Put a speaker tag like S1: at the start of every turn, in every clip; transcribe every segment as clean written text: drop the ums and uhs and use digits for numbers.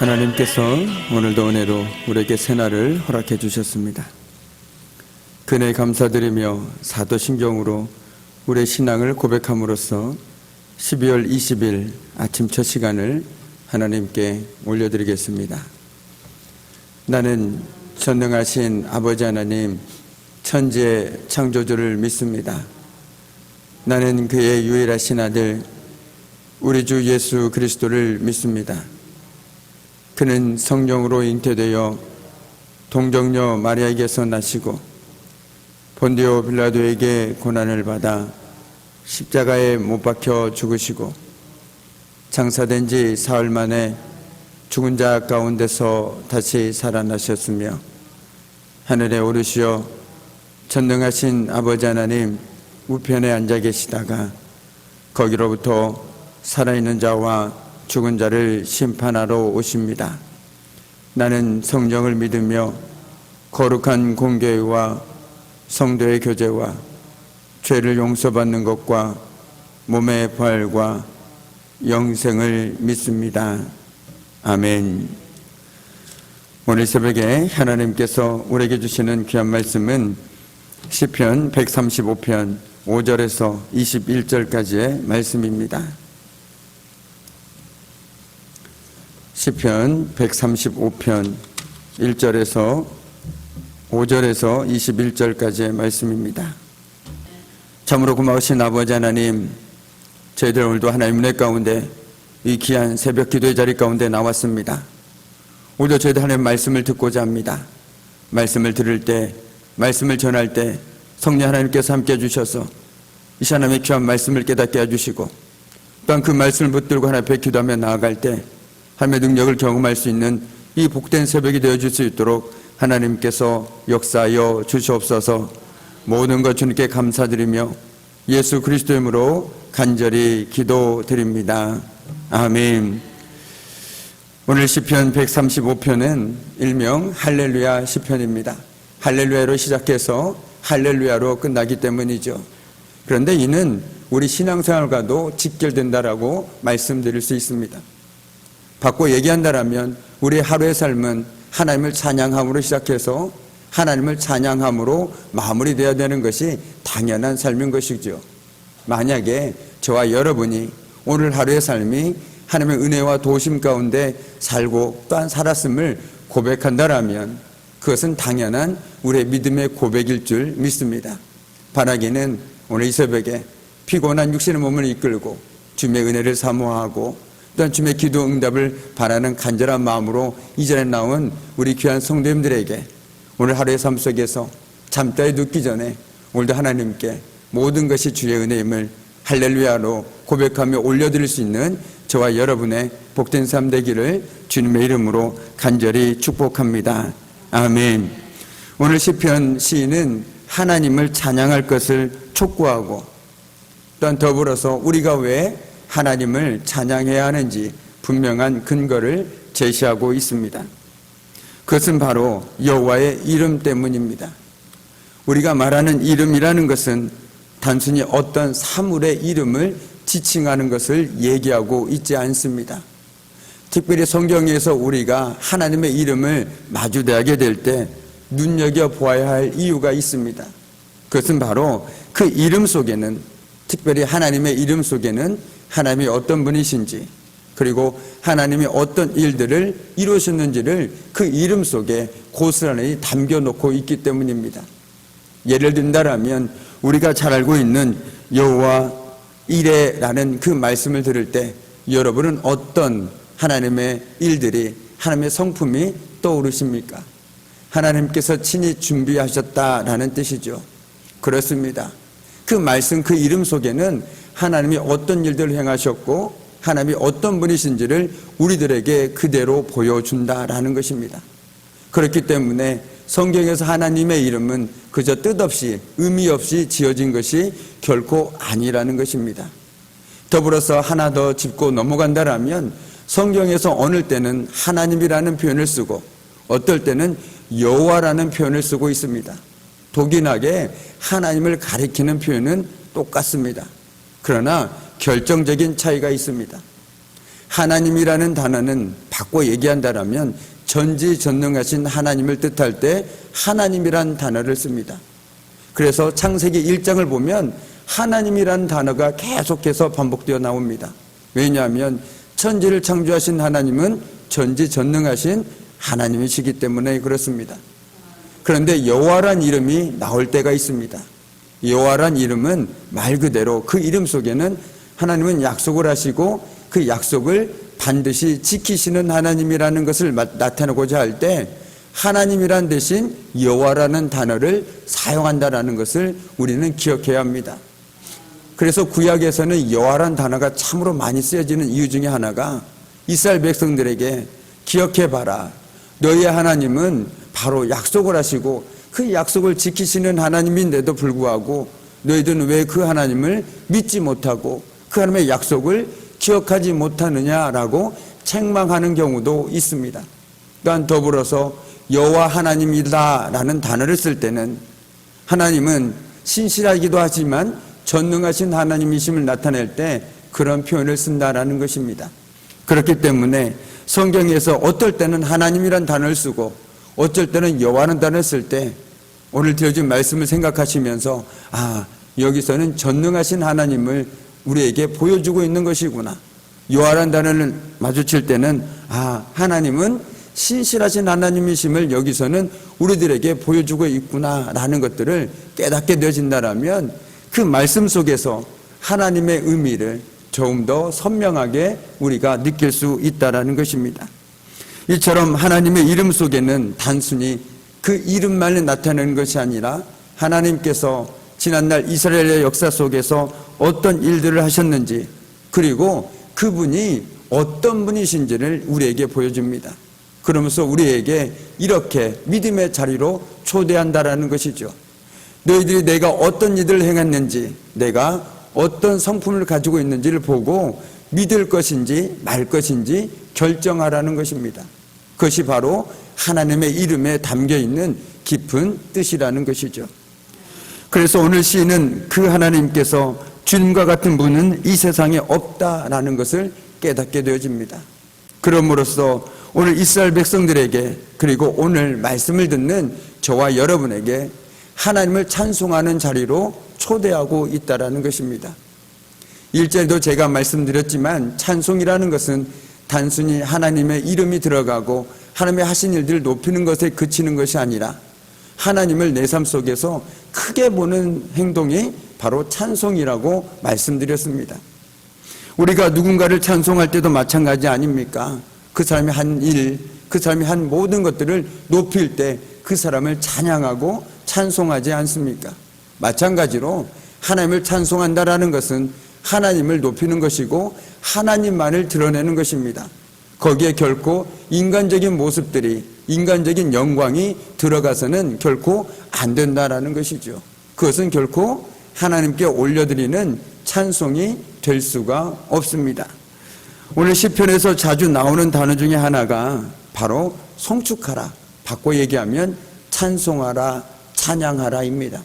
S1: 하나님께서 오늘도 은혜로 우리에게 새날을 허락해 주셨습니다. 그네 감사드리며 사도신경으로 우리의 신앙을 고백함으로써 12월 20일 아침 첫 시간을 하나님께 올려드리겠습니다. 나는 전능하신 아버지 하나님 천지의 창조주를 믿습니다. 나는 그의 유일하신 아들 우리 주 예수 그리스도를 믿습니다. 그는 성령으로 잉태되어 동정녀 마리아에게서 나시고 본디오 빌라도에게 고난을 받아 십자가에 못 박혀 죽으시고 장사된 지 사흘 만에 죽은 자 가운데서 다시 살아나셨으며 하늘에 오르시어 전능하신 아버지 하나님 우편에 앉아 계시다가 거기로부터 살아있는 자와 죽은 자를 심판하러 오십니다. 나는 성령을 믿으며 거룩한 공교회와 성도의 교제와 죄를 용서받는 것과 몸의 부활과 영생을 믿습니다. 아멘. 오늘 새벽에 하나님께서 우리에게 주시는 귀한 말씀은 시편 135편 5절에서 21절까지의 말씀입니다. 시편 135편 1절에서 5절에서 21절까지의 말씀입니다. 참으로 고마우신 아버지 하나님, 저희들 오늘도 하나님 은혜 가운데 이 귀한 새벽 기도의 자리 가운데 나왔습니다. 오늘도 저희들 하나님 말씀을 듣고자 합니다. 말씀을 들을 때, 말씀을 전할 때 성령 하나님께서 함께 해주셔서 이 하나님의 귀한 말씀을 깨닫게 해주시고 또한 그 말씀을 붙들고 하나님 앞에 기도하며 나아갈 때 하나님의 능력을 경험할 수 있는 이 복된 새벽이 되어줄 수 있도록 하나님께서 역사하여 주시옵소서. 모든 것 주님께 감사드리며 예수 그리스도의 이름으로 간절히 기도드립니다. 아멘. 오늘 시편 135편은 일명 할렐루야 시편입니다. 할렐루야로 시작해서 할렐루야로 끝나기 때문이죠. 그런데 이는 우리 신앙생활과도 직결된다라고 말씀드릴 수 있습니다. 바꿔 얘기한다라면 우리 하루의 삶은 하나님을 찬양함으로 시작해서 하나님을 찬양함으로 마무리되어야 되는 것이 당연한 삶인 것이죠. 만약에 저와 여러분이 오늘 하루의 삶이 하나님의 은혜와 도우심 가운데 살고 또한 살았음을 고백한다라면 그것은 당연한 우리의 믿음의 고백일 줄 믿습니다. 바라기는 오늘 이 새벽에 피곤한 육신의 몸을 이끌고 주님의 은혜를 사모하고 또한 주님의 기도 응답을 바라는 간절한 마음으로 이전에 나온 우리 귀한 성도님들에게 오늘 하루의 삶 속에서 잠자리 눕기 전에 오늘도 하나님께 모든 것이 주의 은혜임을 할렐루야로 고백하며 올려드릴 수 있는 저와 여러분의 복된 삶 되기를 주님의 이름으로 간절히 축복합니다. 아멘. 오늘 시편 시인은 하나님을 찬양할 것을 촉구하고 또한 더불어서 우리가 왜 하나님을 찬양해야 하는지 분명한 근거를 제시하고 있습니다. 그것은 바로 여호와의 이름 때문입니다. 우리가 말하는 이름이라는 것은 단순히 어떤 사물의 이름을 지칭하는 것을 얘기하고 있지 않습니다. 특별히 성경에서 우리가 하나님의 이름을 마주대하게 될 때 눈여겨보아야 할 이유가 있습니다. 그것은 바로 그 이름 속에는, 특별히 하나님의 이름 속에는 하나님이 어떤 분이신지 그리고 하나님이 어떤 일들을 이루셨는지를 그 이름 속에 고스란히 담겨놓고 있기 때문입니다. 예를 든다면 우리가 잘 알고 있는 여호와 이레라는 그 말씀을 들을 때 여러분은 어떤 하나님의 일들이, 하나님의 성품이 떠오르십니까? 하나님께서 친히 준비하셨다라는 뜻이죠. 그렇습니다. 그 말씀, 그 이름 속에는 하나님이 어떤 일들을 행하셨고 하나님이 어떤 분이신지를 우리들에게 그대로 보여준다라는 것입니다. 그렇기 때문에 성경에서 하나님의 이름은 그저 뜻없이 의미 없이 지어진 것이 결코 아니라는 것입니다. 더불어서 하나 더 짚고 넘어간다라면 성경에서 어느 때는 하나님이라는 표현을 쓰고 어떨 때는 여호와라는 표현을 쓰고 있습니다. 독일하게 하나님을 가리키는 표현은 똑같습니다. 그러나 결정적인 차이가 있습니다. 하나님이라는 단어는 바꿔 얘기한다라면 전지전능하신 하나님을 뜻할 때 하나님이란 단어를 씁니다. 그래서 창세기 1장을 보면 하나님이라는 단어가 계속해서 반복되어 나옵니다. 왜냐하면 천지를 창조하신 하나님은 전지전능하신 하나님이시기 때문에 그렇습니다. 그런데 여호와란 이름이 나올 때가 있습니다. 여호와란 이름은 말 그대로 그 이름 속에는 하나님은 약속을 하시고 그 약속을 반드시 지키시는 하나님이라는 것을 나타내고자 할 때 하나님이란 대신 여호와라는 단어를 사용한다라는 것을 우리는 기억해야 합니다. 그래서 구약에서는 여호와란 단어가 참으로 많이 쓰여지는 이유 중에 하나가 이스라엘 백성들에게 기억해봐라. 너희의 하나님은 바로 약속을 하시고 그 약속을 지키시는 하나님인데도 불구하고 너희들은 왜 그 하나님을 믿지 못하고 그 하나님의 약속을 기억하지 못하느냐라고 책망하는 경우도 있습니다. 또한 더불어서 여호와 하나님이다라는 단어를 쓸 때는 하나님은 신실하기도 하지만 전능하신 하나님이심을 나타낼 때 그런 표현을 쓴다라는 것입니다. 그렇기 때문에 성경에서 어떨 때는 하나님이란 단어를 쓰고 어쩔 때는 여호와라는 단어를 쓸 때 오늘 드려진 말씀을 생각하시면서 여기서는 전능하신 하나님을 우리에게 보여주고 있는 것이구나. 여호와라는 단어를 마주칠 때는 하나님은 신실하신 하나님이심을 여기서는 우리들에게 보여주고 있구나라는 것들을 깨닫게 되어진다라면 그 말씀 속에서 하나님의 의미를 조금 더 선명하게 우리가 느낄 수 있다라는 것입니다. 이처럼 하나님의 이름 속에는 단순히 그 이름만을 나타내는 것이 아니라 하나님께서 지난날 이스라엘의 역사 속에서 어떤 일들을 하셨는지 그리고 그분이 어떤 분이신지를 우리에게 보여줍니다. 그러면서 우리에게 이렇게 믿음의 자리로 초대한다라는 것이죠. 너희들이 내가 어떤 일을 행했는지 내가 어떤 성품을 가지고 있는지를 보고 믿을 것인지 말 것인지 결정하라는 것입니다. 그것이 바로 하나님의 이름에 담겨있는 깊은 뜻이라는 것이죠. 그래서 오늘 시인은 그 하나님께서 주님과 같은 분은 이 세상에 없다라는 것을 깨닫게 되어집니다. 그럼으로써 오늘 이스라엘 백성들에게 그리고 오늘 말씀을 듣는 저와 여러분에게 하나님을 찬송하는 자리로 초대하고 있다라는 것입니다. 1절도 제가 말씀드렸지만 찬송이라는 것은 단순히 하나님의 이름이 들어가고 하나님의 하신 일들을 높이는 것에 그치는 것이 아니라 하나님을 내 삶 속에서 크게 보는 행동이 바로 찬송이라고 말씀드렸습니다. 우리가 누군가를 찬송할 때도 마찬가지 아닙니까? 그 사람이 한 일, 그 사람이 한 모든 것들을 높일 때 그 사람을 찬양하고 찬송하지 않습니까? 마찬가지로 하나님을 찬송한다라는 것은 하나님을 높이는 것이고 하나님만을 드러내는 것입니다. 거기에 결코 인간적인 모습들이 인간적인 영광이 들어가서는 결코 안 된다라는 것이죠. 그것은 결코 하나님께 올려드리는 찬송이 될 수가 없습니다. 오늘 시편에서 자주 나오는 단어 중에 하나가 바로 송축하라, 바꿔 얘기하면 찬송하라, 찬양하라입니다.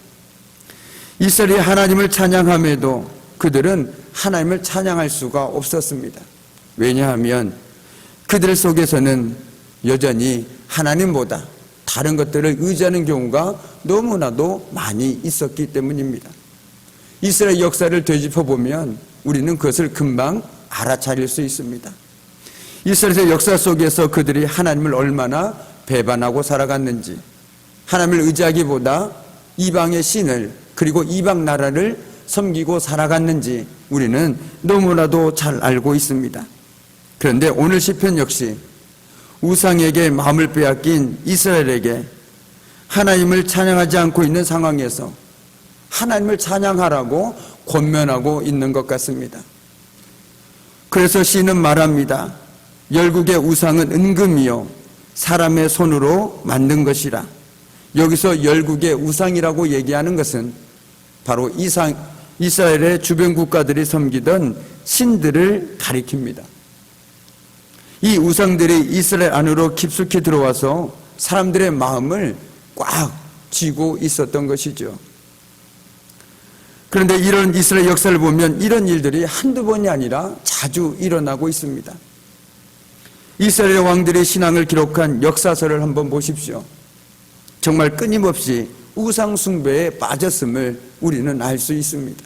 S1: 이스라엘이 하나님을 찬양함에도 그들은 하나님을 찬양할 수가 없었습니다. 왜냐하면 그들 속에서는 여전히 하나님보다 다른 것들을 의지하는 경우가 너무나도 많이 있었기 때문입니다. 이스라엘 역사를 되짚어보면 우리는 그것을 금방 알아차릴 수 있습니다. 이스라엘의 역사 속에서 그들이 하나님을 얼마나 배반하고 살아갔는지, 하나님을 의지하기보다 이방의 신을 그리고 이방 나라를 섬기고 살아갔는지 우리는 너무나도 잘 알고 있습니다. 그런데 오늘 시편 역시 우상에게 마음을 빼앗긴 이스라엘에게 하나님을 찬양하지 않고 있는 상황에서 하나님을 찬양하라고 권면하고 있는 것 같습니다. 그래서 시인은 말합니다. 열국의 우상은 은금이요 사람의 손으로 만든 것이라. 여기서 열국의 우상이라고 얘기하는 것은 바로 이스라엘의 주변 국가들이 섬기던 신들을 가리킵니다. 이 우상들이 이스라엘 안으로 깊숙이 들어와서 사람들의 마음을 꽉 쥐고 있었던 것이죠. 그런데 이런 이스라엘 역사를 보면 이런 일들이 한두 번이 아니라 자주 일어나고 있습니다. 이스라엘 왕들의 신앙을 기록한 역사서를 한번 보십시오. 정말 끊임없이 우상 숭배에 빠졌음을 우리는 알 수 있습니다.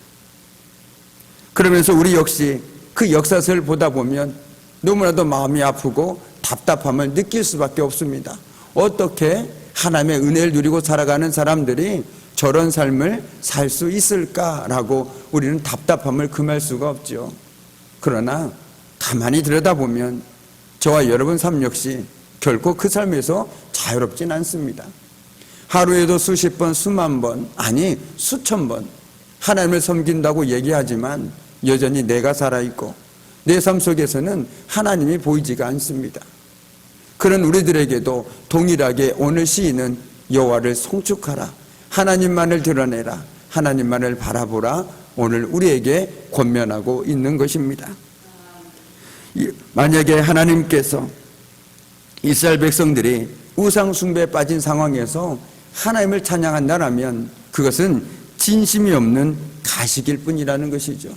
S1: 그러면서 우리 역시 그 역사서를 보다 보면 너무나도 마음이 아프고 답답함을 느낄 수밖에 없습니다. 어떻게 하나님의 은혜를 누리고 살아가는 사람들이 저런 삶을 살 수 있을까라고 우리는 답답함을 금할 수가 없죠. 그러나 가만히 들여다보면 저와 여러분 삶 역시 결코 그 삶에서 자유롭진 않습니다. 하루에도 수십 번, 수만 번, 아니 수천 번 하나님을 섬긴다고 얘기하지만 여전히 내가 살아있고 내 삶 속에서는 하나님이 보이지가 않습니다. 그런 우리들에게도 동일하게 오늘 시인은 여호와를 송축하라, 하나님만을 드러내라, 하나님만을 바라보라, 오늘 우리에게 권면하고 있는 것입니다. 만약에 하나님께서 이스라엘 백성들이 우상 숭배에 빠진 상황에서 하나님을 찬양한다라면 그것은 진심이 없는 가식일 뿐이라는 것이죠.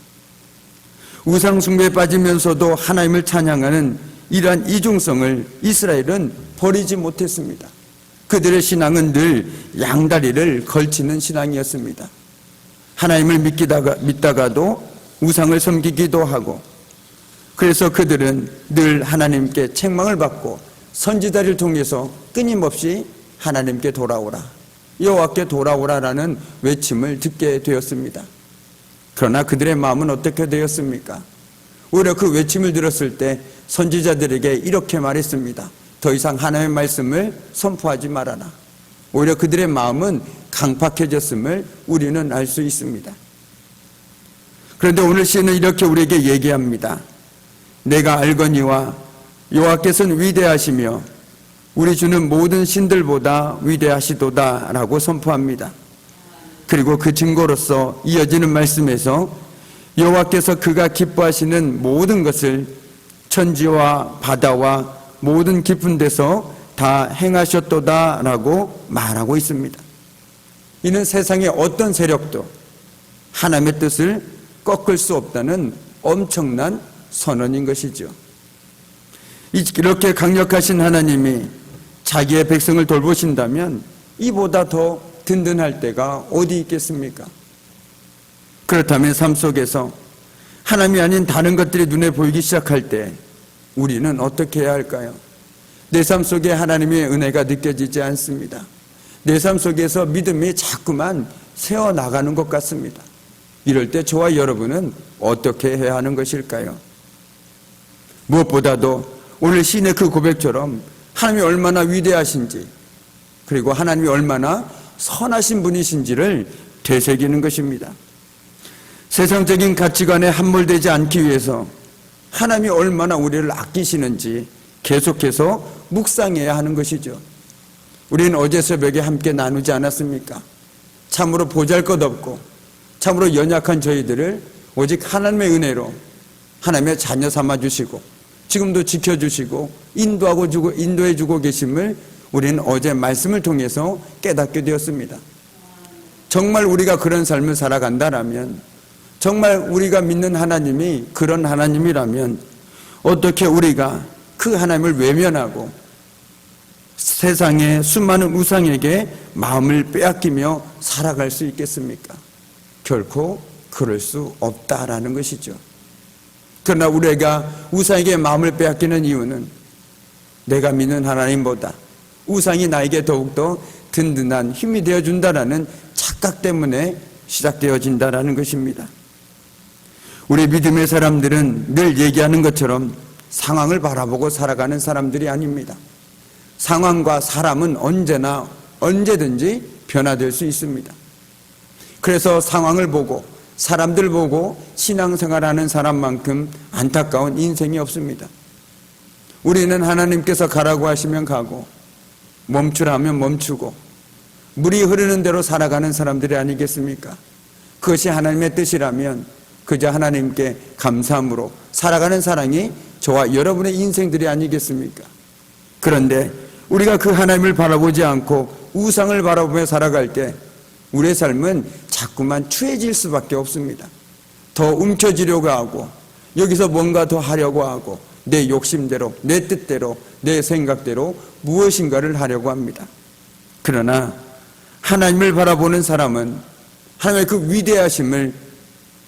S1: 우상 숭배에 빠지면서도 하나님을 찬양하는 이러한 이중성을 이스라엘은 버리지 못했습니다. 그들의 신앙은 늘 양다리를 걸치는 신앙이었습니다. 하나님을 믿다가도 우상을 섬기기도 하고, 그래서 그들은 늘 하나님께 책망을 받고 선지자를 통해서 끊임없이 하나님께 돌아오라, 여호와께 돌아오라라는 외침을 듣게 되었습니다. 그러나 그들의 마음은 어떻게 되었습니까? 오히려 그 외침을 들었을 때 선지자들에게 이렇게 말했습니다. 더 이상 하나님의 말씀을 선포하지 말아라. 오히려 그들의 마음은 강팍해졌음을 우리는 알 수 있습니다. 그런데 오늘 시인은 이렇게 우리에게 얘기합니다. 내가 알거니와 여호와께서는 위대하시며 우리 주는 모든 신들보다 위대하시도다 라고 선포합니다. 그리고 그 증거로서 이어지는 말씀에서 여호와께서 그가 기뻐하시는 모든 것을 천지와 바다와 모든 깊은 데서 다 행하셨도다 라고 말하고 있습니다. 이는 세상의 어떤 세력도 하나님의 뜻을 꺾을 수 없다는 엄청난 선언인 것이죠. 이렇게 강력하신 하나님이 자기의 백성을 돌보신다면 이보다 더 든든할 때가 어디 있겠습니까? 그렇다면 삶 속에서 하나님이 아닌 다른 것들이 눈에 보이기 시작할 때 우리는 어떻게 해야 할까요? 내 삶 속에 하나님의 은혜가 느껴지지 않습니다. 내 삶 속에서 믿음이 자꾸만 새어나가는 것 같습니다. 이럴 때 저와 여러분은 어떻게 해야 하는 것일까요? 무엇보다도 오늘 시인의 그 고백처럼 하나님이 얼마나 위대하신지, 그리고 하나님이 얼마나 선하신 분이신지를 되새기는 것입니다. 세상적인 가치관에 함몰되지 않기 위해서 하나님이 얼마나 우리를 아끼시는지 계속해서 묵상해야 하는 것이죠. 우리는 어제 새벽에 함께 나누지 않았습니까? 참으로 보잘것없고 참으로 연약한 저희들을 오직 하나님의 은혜로 하나님의 자녀 삼아주시고 지금도 지켜주시고 인도해주고 계심을 우리는 어제 말씀을 통해서 깨닫게 되었습니다. 정말 우리가 그런 삶을 살아간다라면, 정말 우리가 믿는 하나님이 그런 하나님이라면 어떻게 우리가 그 하나님을 외면하고 세상의 수많은 우상에게 마음을 빼앗기며 살아갈 수 있겠습니까? 결코 그럴 수 없다라는 것이죠. 그러나 우리가 우상에게 마음을 빼앗기는 이유는 내가 믿는 하나님보다 우상이 나에게 더욱더 든든한 힘이 되어준다라는 착각 때문에 시작되어진다라는 것입니다. 우리 믿음의 사람들은 늘 얘기하는 것처럼 상황을 바라보고 살아가는 사람들이 아닙니다. 상황과 사람은 언제든지 변화될 수 있습니다. 그래서 상황을 보고 사람들 보고 신앙생활하는 사람만큼 안타까운 인생이 없습니다. 우리는 하나님께서 가라고 하시면 가고 멈추라면 멈추고 물이 흐르는 대로 살아가는 사람들이 아니겠습니까? 그것이 하나님의 뜻이라면 그저 하나님께 감사함으로 살아가는 사랑이 저와 여러분의 인생들이 아니겠습니까? 그런데 우리가 그 하나님을 바라보지 않고 우상을 바라보며 살아갈 때 우리의 삶은 자꾸만 추해질 수밖에 없습니다. 더 움켜쥐려고 하고 여기서 뭔가 더 하려고 하고 내 욕심대로, 내 뜻대로, 내 생각대로 무엇인가를 하려고 합니다. 그러나 하나님을 바라보는 사람은, 하나님의 그 위대하심을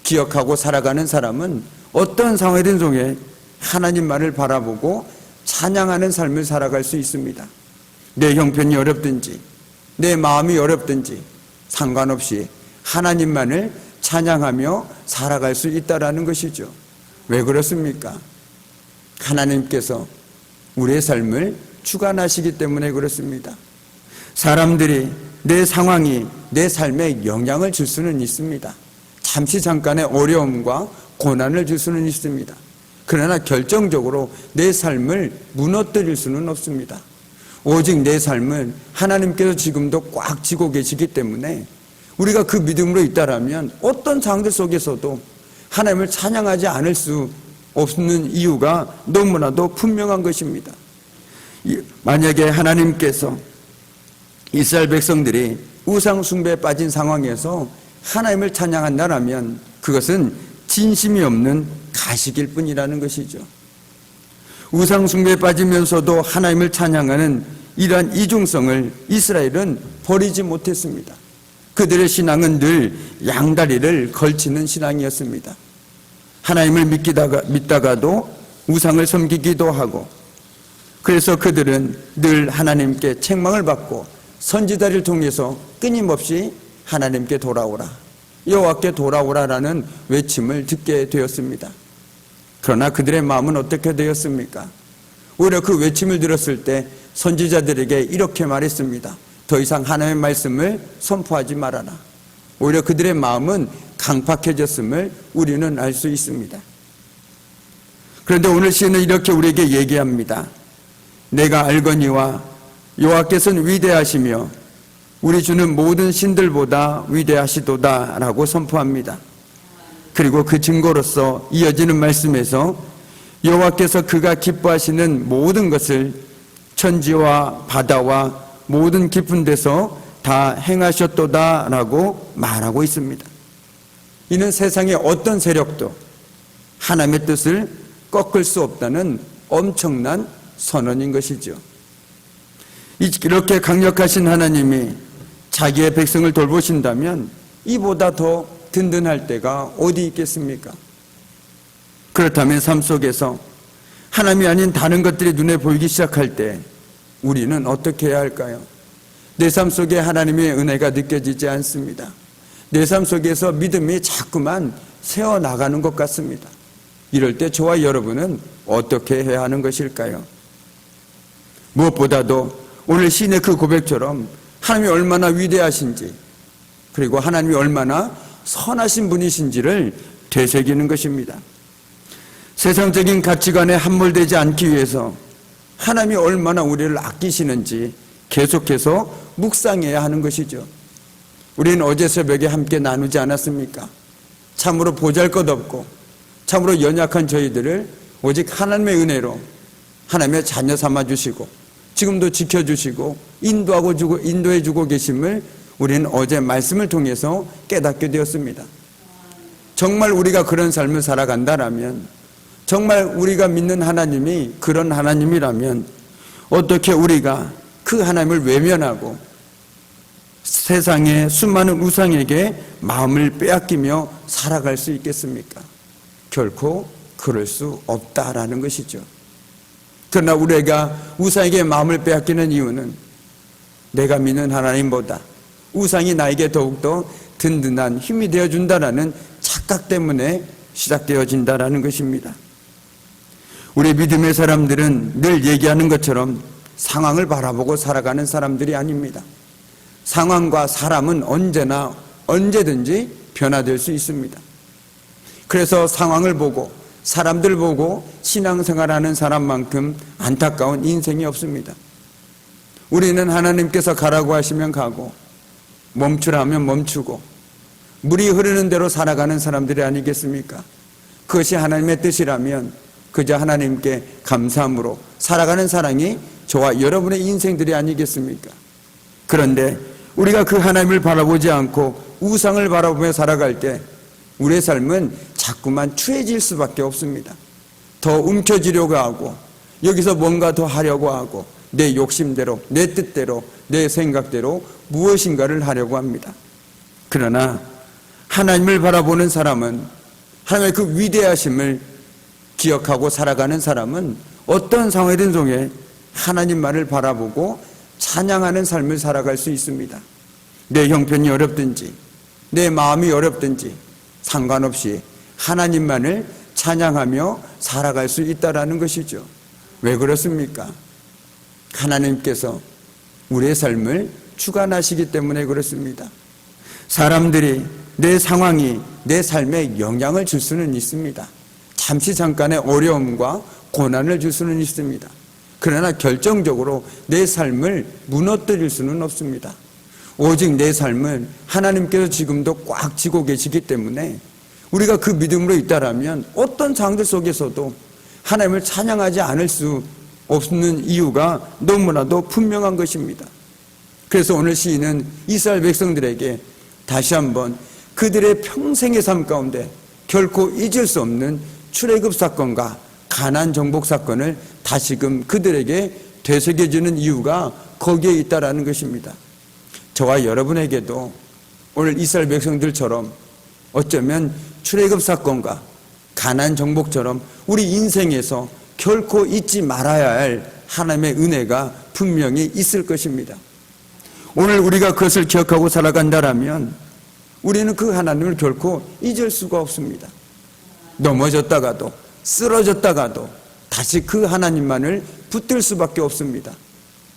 S1: 기억하고 살아가는 사람은 어떤 상황이든 속에 하나님만을 바라보고 찬양하는 삶을 살아갈 수 있습니다. 내 형편이 어렵든지 내 마음이 어렵든지 상관없이 하나님만을 찬양하며 살아갈 수 있다라는 것이죠. 왜 그렇습니까? 하나님께서 우리의 삶을 주관하시기 때문에 그렇습니다. 사람들이 내 상황이 내 삶에 영향을 줄 수는 있습니다. 잠시 잠깐의 어려움과 고난을 줄 수는 있습니다. 그러나 결정적으로 내 삶을 무너뜨릴 수는 없습니다. 오직 내 삶은 하나님께서 지금도 꽉 쥐고 계시기 때문에 우리가 그 믿음으로 있다라면 어떤 상황들 속에서도 하나님을 찬양하지 않을 수 없는 이유가 너무나도 분명한 것입니다. 만약에 하나님께서 이스라엘 백성들이 우상 숭배에 빠진 상황에서 하나님을 찬양한다라면 그것은 진심이 없는 가식일 뿐이라는 것이죠. 우상 숭배에 빠지면서도 하나님을 찬양하는 이러한 이중성을 이스라엘은 버리지 못했습니다. 그들의 신앙은 늘 양다리를 걸치는 신앙이었습니다. 하나님을 믿다가도 우상을 섬기기도 하고, 그래서 그들은 늘 하나님께 책망을 받고 선지자를 통해서 끊임없이 하나님께 돌아오라, 여호와께 돌아오라라는 외침을 듣게 되었습니다. 그러나 그들의 마음은 어떻게 되었습니까? 오히려 그 외침을 들었을 때 선지자들에게 이렇게 말했습니다. 더 이상 하나님의 말씀을 선포하지 말아라. 오히려 그들의 마음은 강팍해졌음을 우리는 알 수 있습니다. 그런데 오늘 시는 이렇게 우리에게 얘기합니다. 내가 알거니와 여호와께서는 위대하시며 우리 주는 모든 신들보다 위대하시도다 라고 선포합니다. 그리고 그 증거로서 이어지는 말씀에서 여호와께서 그가 기뻐하시는 모든 것을 천지와 바다와 모든 깊은 데서 다 행하셨도다 라고 말하고 있습니다. 이는 세상의 어떤 세력도 하나님의 뜻을 꺾을 수 없다는 엄청난 선언인 것이죠. 이렇게 강력하신 하나님이 자기의 백성을 돌보신다면 이보다 더 든든할 때가 어디 있겠습니까? 그렇다면 삶 속에서 하나님이 아닌 다른 것들이 눈에 보이기 시작할 때 우리는 어떻게 해야 할까요? 내 삶 속에 하나님의 은혜가 느껴지지 않습니다. 내 삶 속에서 믿음이 자꾸만 새어나가는 것 같습니다. 이럴 때 저와 여러분은 어떻게 해야 하는 것일까요? 무엇보다도 오늘 시인의 그 고백처럼 하나님이 얼마나 위대하신지, 그리고 하나님이 얼마나 선하신 분이신지를 되새기는 것입니다. 세상적인 가치관에 함몰되지 않기 위해서 하나님이 얼마나 우리를 아끼시는지 계속해서 묵상해야 하는 것이죠. 우리는 어제 새벽에 함께 나누지 않았습니까? 참으로 보잘것없고 참으로 연약한 저희들을 오직 하나님의 은혜로 하나님의 자녀 삼아주시고 지금도 지켜주시고 인도해주고 계심을 우리는 어제 말씀을 통해서 깨닫게 되었습니다. 정말 우리가 그런 삶을 살아간다라면, 정말 우리가 믿는 하나님이 그런 하나님이라면 어떻게 우리가 그 하나님을 외면하고 세상의 수많은 우상에게 마음을 빼앗기며 살아갈 수 있겠습니까? 결코 그럴 수 없다라는 것이죠. 그러나 우리가 우상에게 마음을 빼앗기는 이유는 내가 믿는 하나님보다 우상이 나에게 더욱더 든든한 힘이 되어준다라는 착각 때문에 시작되어진다라는 것입니다. 우리 믿음의 사람들은 늘 얘기하는 것처럼 상황을 바라보고 살아가는 사람들이 아닙니다. 상황과 사람은 언제나 언제든지 변화될 수 있습니다. 그래서 상황을 보고 사람들 보고 신앙생활하는 사람만큼 안타까운 인생이 없습니다. 우리는 하나님께서 가라고 하시면 가고 멈추라면 멈추고 물이 흐르는 대로 살아가는 사람들이 아니겠습니까? 그것이 하나님의 뜻이라면 그저 하나님께 감사함으로 살아가는 사랑이 저와 여러분의 인생들이 아니겠습니까? 그런데 우리가 그 하나님을 바라보지 않고 우상을 바라보며 살아갈 때 우리의 삶은 자꾸만 추해질 수밖에 없습니다. 더 움켜쥐려고 하고 여기서 뭔가 더 하려고 하고 내 욕심대로, 내 뜻대로, 내 생각대로 무엇인가를 하려고 합니다. 그러나 하나님을 바라보는 사람은, 하나님의 그 위대하심을 기억하고 살아가는 사람은 어떤 상황이든 속에 하나님만을 바라보고 찬양하는 삶을 살아갈 수 있습니다. 내 형편이 어렵든지 내 마음이 어렵든지 상관없이 하나님만을 찬양하며 살아갈 수 있다라는 것이죠. 왜 그렇습니까? 하나님께서 우리의 삶을 주관하시기 때문에 그렇습니다. 사람들이 내 상황이 내 삶에 영향을 줄 수는 있습니다. 잠시 잠깐의 어려움과 고난을 줄 수는 있습니다. 그러나 결정적으로 내 삶을 무너뜨릴 수는 없습니다. 오직 내 삶을 하나님께서 지금도 꽉 쥐고 계시기 때문에 우리가 그 믿음으로 있다라면 어떤 상황들 속에서도 하나님을 찬양하지 않을 수 없는 이유가 너무나도 분명한 것입니다. 그래서 오늘 시인은 이스라엘 백성들에게 다시 한번 그들의 평생의 삶 가운데 결코 잊을 수 없는 출애굽 사건과 가나안 정복 사건을 다시금 그들에게 되새겨주는 이유가 거기에 있다라는 것입니다. 저와 여러분에게도 오늘 이스라엘 백성들처럼 어쩌면 출애굽 사건과 가나안 정복처럼 우리 인생에서 결코 잊지 말아야 할 하나님의 은혜가 분명히 있을 것입니다. 오늘 우리가 그것을 기억하고 살아간다라면 우리는 그 하나님을 결코 잊을 수가 없습니다. 넘어졌다가도 쓰러졌다가도 다시 그 하나님만을 붙들 수밖에 없습니다.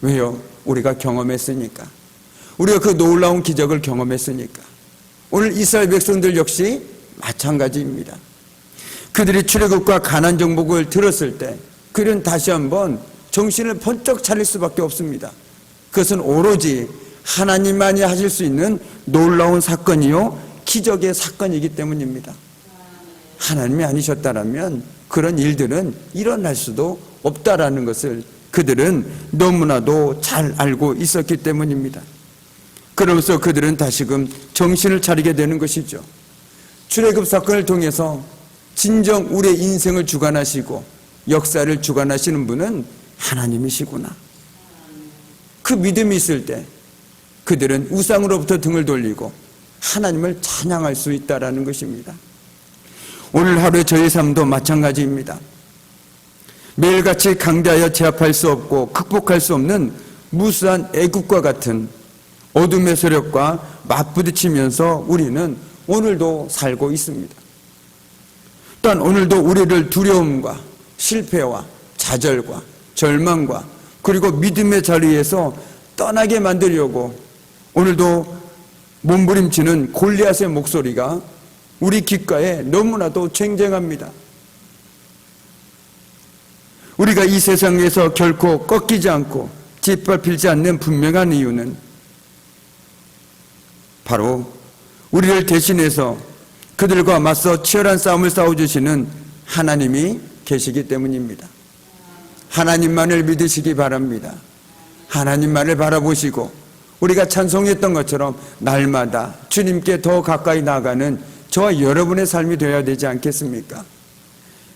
S1: 왜요? 우리가 경험했으니까. 우리가 그 놀라운 기적을 경험했으니까. 오늘 이스라엘 백성들 역시 마찬가지입니다. 그들이 출애굽과 가나안 정복을 들었을 때 그들은 다시 한번 정신을 번쩍 차릴 수밖에 없습니다. 그것은 오로지 하나님만이 하실 수 있는 놀라운 사건이요 기적의 사건이기 때문입니다. 하나님이 아니셨다면 그런 일들은 일어날 수도 없다라는 것을 그들은 너무나도 잘 알고 있었기 때문입니다. 그러면서 그들은 다시금 정신을 차리게 되는 것이죠. 출애굽 사건을 통해서 진정 우리의 인생을 주관하시고 역사를 주관하시는 분은 하나님이시구나. 그 믿음이 있을 때 그들은 우상으로부터 등을 돌리고 하나님을 찬양할 수 있다라는 것입니다. 오늘 하루의 저희 삶도 마찬가지입니다. 매일같이 강대하여 제압할 수 없고 극복할 수 없는 무수한 애국과 같은 어둠의 세력과 맞부딪히면서 우리는 오늘도 살고 있습니다. 또한 오늘도 우리를 두려움과 실패와 좌절과 절망과 그리고 믿음의 자리에서 떠나게 만들려고 오늘도 몸부림치는 골리앗의 목소리가 우리 귓가에 너무나도 쟁쟁합니다. 우리가 이 세상에서 결코 꺾이지 않고 짓밟히지 않는 분명한 이유는 바로 우리를 대신해서 그들과 맞서 치열한 싸움을 싸워주시는 하나님이 계시기 때문입니다. 하나님만을 믿으시기 바랍니다. 하나님만을 바라보시고 우리가 찬송했던 것처럼 날마다 주님께 더 가까이 나아가는 저와 여러분의 삶이 되어야 되지 않겠습니까?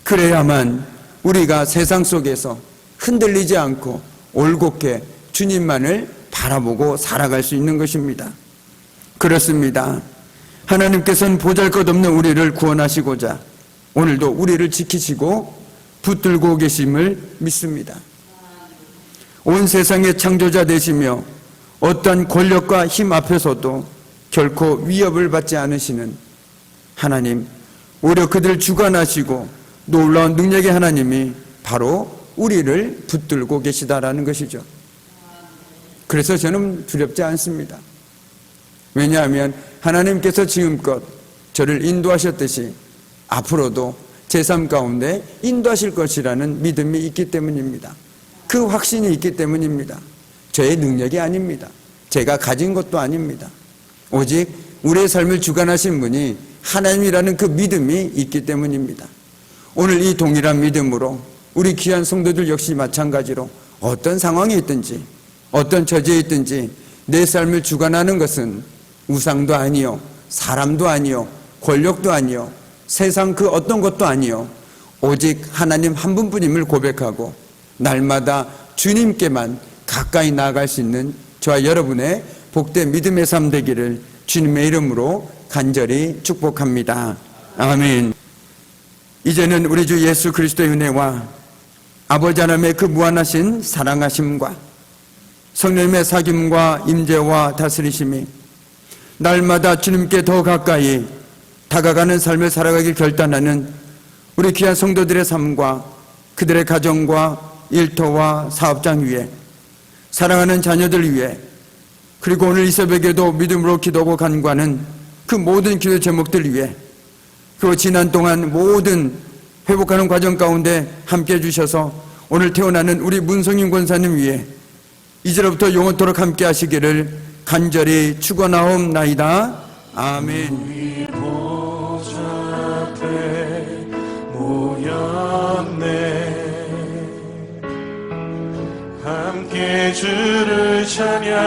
S1: 그래야만 우리가 세상 속에서 흔들리지 않고 올곧게 주님만을 바라보고 살아갈 수 있는 것입니다. 그렇습니다. 하나님께서는 보잘것없는 우리를 구원하시고자 오늘도 우리를 지키시고 붙들고 계심을 믿습니다. 온 세상의 창조자 되시며 어떠한 권력과 힘 앞에서도 결코 위협을 받지 않으시는 하나님, 오히려 그들을 주관하시고 놀라운 능력의 하나님이 바로 우리를 붙들고 계시다라는 것이죠. 그래서 저는 두렵지 않습니다. 왜냐하면 하나님께서 지금껏 저를 인도하셨듯이 앞으로도 제 삶 가운데 인도하실 것이라는 믿음이 있기 때문입니다. 그 확신이 있기 때문입니다. 저의 능력이 아닙니다. 제가 가진 것도 아닙니다. 오직 우리의 삶을 주관하신 분이 하나님이라는 그 믿음이 있기 때문입니다. 오늘 이 동일한 믿음으로 우리 귀한 성도들 역시 마찬가지로 어떤 상황이 있든지 어떤 처지에 있든지 내 삶을 주관하는 것은 우상도 아니요, 사람도 아니요, 권력도 아니요, 세상 그 어떤 것도 아니요, 오직 하나님 한 분뿐임을 고백하고 날마다 주님께만 가까이 나아갈 수 있는 저와 여러분의 복된 믿음의 삶 되기를 주님의 이름으로 간절히 축복합니다. 아멘. 이제는 우리 주 예수 그리스도의 은혜와 아버지 하나님의 그 무한하신 사랑하심과 성령님의 사귐과 임재와 다스리심이 날마다 주님께 더 가까이 다가가는 삶을 살아가길 결단하는 우리 귀한 성도들의 삶과 그들의 가정과 일터와 사업장 위에 사랑하는 자녀들 위에 그리고 오늘 이 새벽에도 믿음으로 기도하고 간구하는 그 모든 기도 제목들 위에 그리고 지난 동안 모든 회복하는 과정 가운데 함께 해주셔서 오늘 태어나는 우리 문성인 권사님 위에 이제로부터 영원토록 함께 하시기를 간절히 축원하옵나이다. 아멘.
S2: 우리 보좌 앞에 모였네. 함께 주를 찬양하며